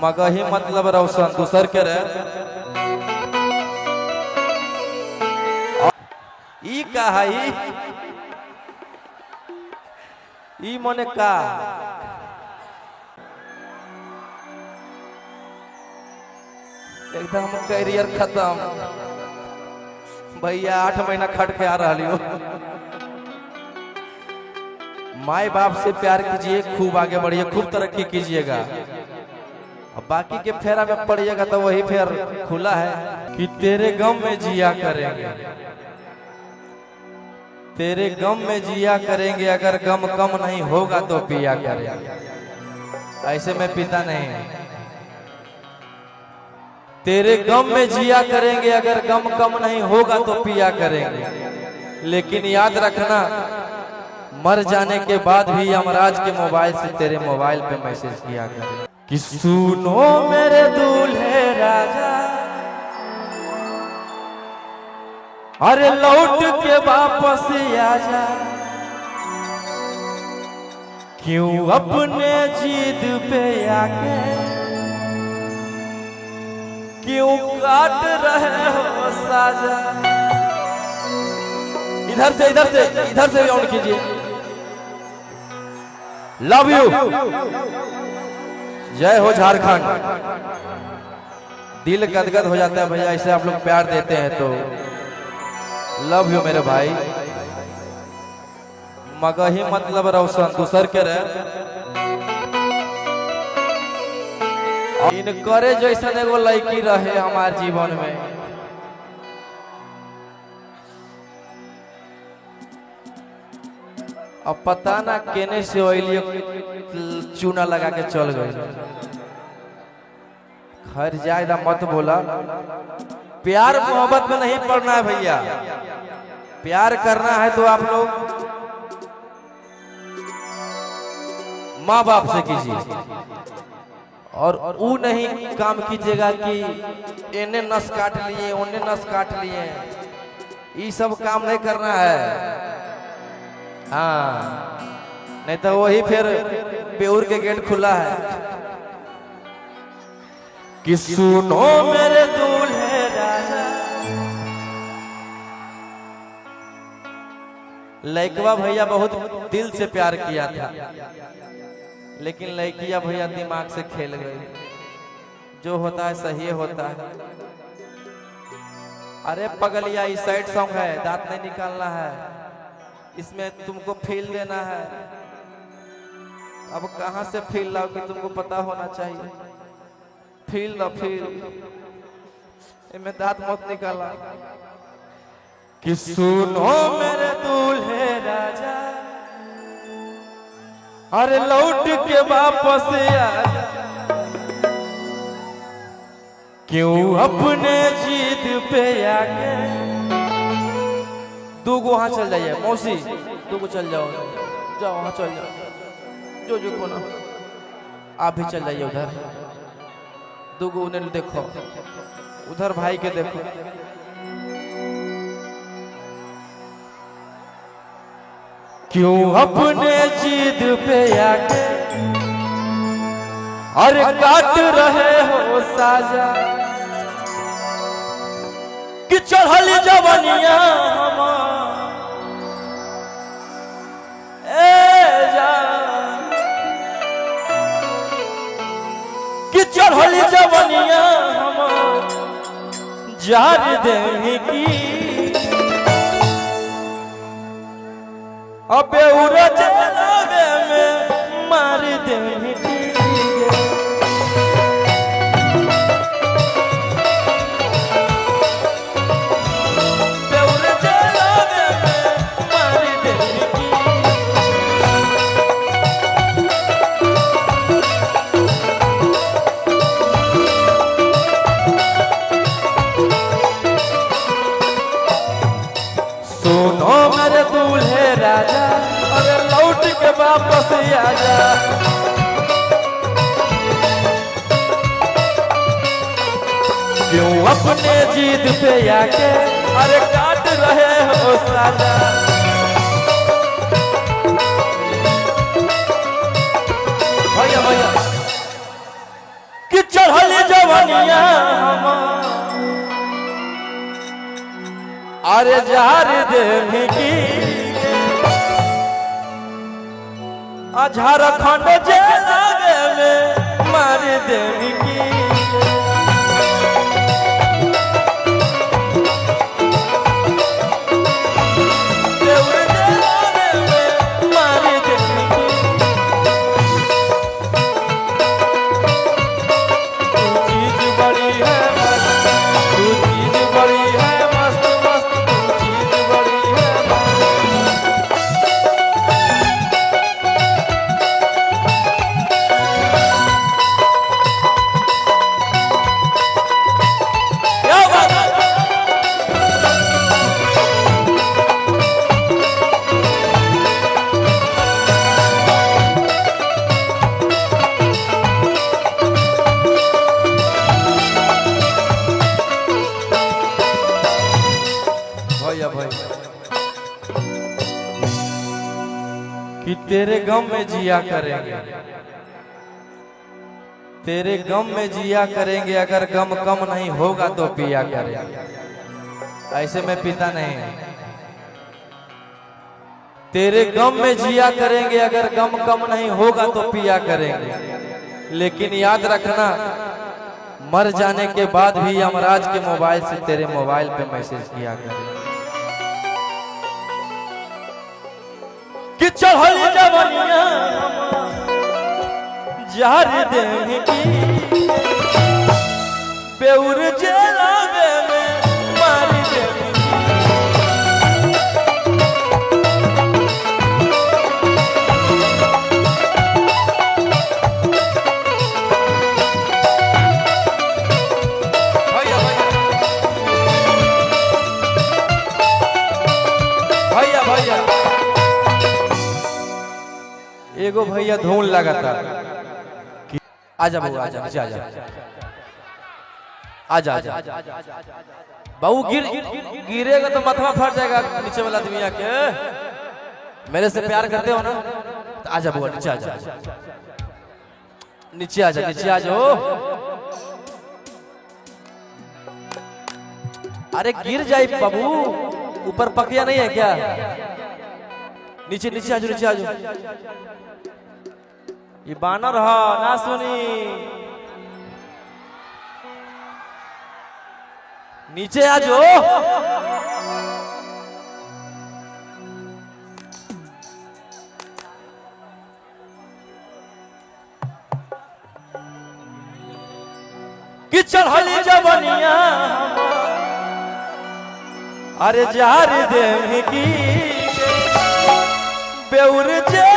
मगही मतलब रोशन दूसर के रे ई का है ई मने का एकदम करियर खत्म भैया 8 महीना खट के आ रही हो। माए बाप से प्यार कीजिए, खूब आगे बढ़िए, खूब तरक्की कीजिएगा। अब बाकी के फेरा में पड़िएगा तो वही फेर खुला है कि तेरे गम में जिया करेंगे, तेरे गम में जिया करेंगे, अगर गम कम नहीं होगा तो पिया करेंगे। ऐसे में पीता नहीं। तेरे गम में जिया करेंगे, अगर गम कम नहीं होगा तो पिया करेंगे। लेकिन याद रखना, मर जाने के बाद भी यमराज के मोबाइल से तेरे मोबाइल पे मैसेज किया करें कि सुनो मेरे दूल्हे राजा, अरे लौट के वापस आजा, क्यों अपने जिद पे आके क्यों काट रहे हो साजा। इधर से ऑन कीजिए। लव यू, जय हो झारखंड। दिल गदगद हो जाता है भैया, ऐसे आप लोग प्यार देते हैं तो लव यू मेरे भाई। मगही मतलब रोशन दूसर के रे इन करे जैसा एगो लड़की रहे हमारे जीवन में। अब पता ना केने से ओइलियो चूना लगा के चल गए। खैर ज्यादा मत बोला, प्यार मोहब्बत में नहीं पड़ना है भैया। प्यार करना है तो आप लोग माँ बाप से कीजिए, और वो नहीं काम कीजिएगा कि इन्हें नस काट लिए उन्हें नस काट लिए। ये सब काम नहीं करना है। हाँ, नहीं तो वही फिर बेउर के गेट खुला है कि सुनो मेरे दूल्हे राजा। लड़कवा भैया बहुत दिल से प्यार किया था, लेकिन लड़कियां भैया दिमाग से खेल गई। जो होता है सही होता है। अरे पगलिया, ये सैड सॉन्ग है, दांत नहीं निकालना है, इसमें तुमको फील देना है। अब कहां से फील लाओ कि तुमको पता होना चाहिए। फील लो फील, इनमें दांत मत निकाला कि सुनो मेरे दूल्हे राजा, अरे लौट के वापस आजा, क्यों अपने जिद पे आके। दो गो वहां चल जाइए मौसी, दो गो चल जाओ, जाओ वहां चल जाओ, जो को ना आप भी चल जाइए उधर। दो गो उन्हें देखो, उधर भाई के देखो। क्यों अपने जिद पे आके अरे काट रहे हो साजा, कि चढ़ल जवनिया कि चढ़ल जवनिया हम जार देने की। अबे उरज लावे में मार देने की। सुनो मेरे दूल्हे राजा, अरे लौट के वापस आजा, क्यों अपने जिद पे आके अरे काट रहे हो साजा। भैया भैया कि जवनिया अरे जार देवी की झारखंड जेल में मार देवी की कि तेरे गम में जिया करेंगे, तेरे गम में जिया करेंगे, अगर गम कम नहीं होगा तो पिया करेंगे। ऐसे में पीता नहीं है। तेरे गम में जिया करेंगे, अगर गम कम नहीं होगा तो पिया करेंगे। लेकिन याद रखना, मर जाने के बाद भी यमराज के मोबाइल से तेरे मोबाइल पे मैसेज किया करेंगे कि चढ़ल जवनिया जार देवी की बेउर जेलावे में मार देवी भैया भैया भैया एगो भैया धूल लगाता। आजा बाबू आजा नीचे आजा आजा आजा बाबू गिरेगा तो माथा फट जाएगा नीचे वाला आदमी आके। मेरे से प्यार करते हो ना तो आजा बाबू नीचे आजा नीचे आजा नीचे आ जाओ। अरे गिर जाए बाबू, ऊपर पकिया नहीं है क्या? नीचे नीचे आ जाओ नीचे आ जाओ। ये बानर है ना सुनी, नीचे आ जाओ। कि चढ़ली जवनिया अरे जार देवी की बेउर जे